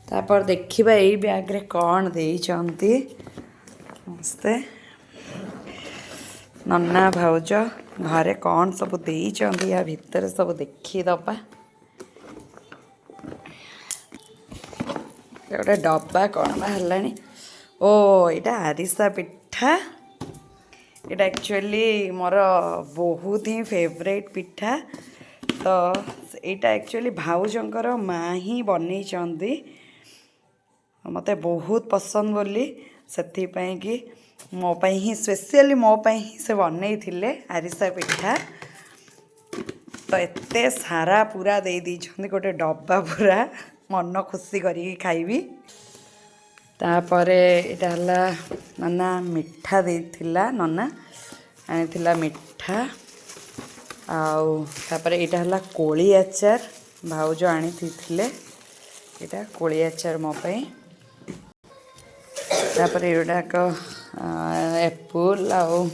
तापर देखिबा एई बैग रे कौन देइचंती मस्ते नन्ना भाउज घरे कौन सब देइचंती या भीतर सब देखी दबा गोटे डब्बा कौन बाहरलानी ओ इटा आरिसा पिठा इटा एक्चुअली मोर बहुत ही फेवरेट पिठा तो यहाँ एक्चुअली भाउजंकर माँ ही बन मते बहुत पसंद बोली से कि मोपाई ही स्पेशली मोपाई ही से बनई थिले आरिसा पिठा तो एते सारा पूरा दे दी गोटे डब्बा पूरा मन खुशी करी खाइबी तापरे इटा हला नन्ना मिठा देथिला नन्ना आनिथिला मिठा आउ तापरे इटा हला कोली आचार भाउज आनी थिले इटा कोली आचार मो पई तापरे एडाक एप्पल आउ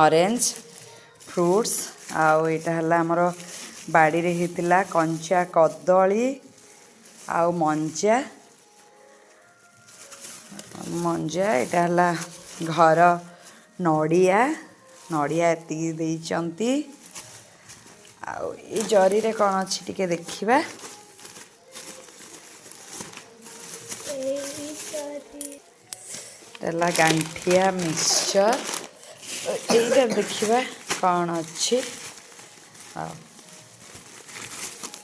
ऑरेंज फ्रूट्स आउ इटा हला हमर बाड़ी रे हितिला कंचा कदली आउ मंजा मंजा इटा हला घर नड़िया नड़िया एति देइचंती आउ ई जरी रे कोन अछि टिके देखिबा एला गांठिया मिक्सचर एइटा देखिबा कोन अछि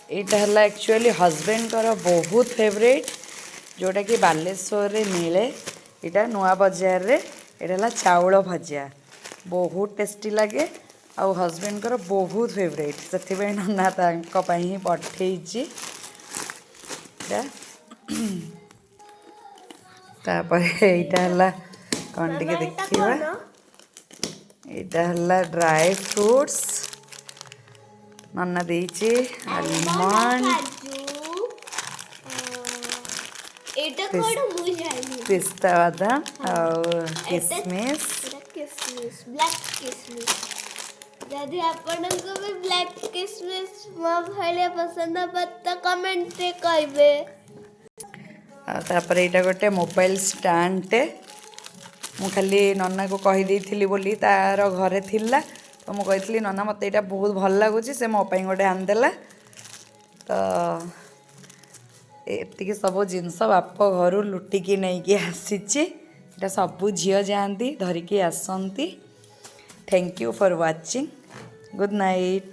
एइटा हला एक्चुअली हस्बैंड कर बहुत फेवरेट जोटा कि बालेश्वर रे मिले इटा नुआ बाजार रे एटा हला चाउल भजिया बहुत टेस्टी लगे आउ हस्बैंड कर बहुत फेवरेट से नन्ना तांको पई ही पठेइची तापर एटा हला कौन टिके देखिबा एटा हला ड्राई फ्रूट्स नन्ना देइची आलमंड एटा कोड मुई जानी पिस्ता बादाम और किशमिश ब्लैक किशमिश यदि आपनको भी ब्लैक किशमिश मो भले पसंद है तो कमेंट रे कहबे तापर एटा गोटे मोबाइल स्टैंड मु खाली नन्ना को कहि देइथिली बोली तार घरे थिला तो मु कहिथिली नन्ना मते एटा बहुत भल लागुची से मो पई गोटे आन देला तो एतिके सब जिनस बाप घर लुटिकी नहीं कि आसीची एटा सब झियो जाती धरिकी आसंती thank you for watching good night.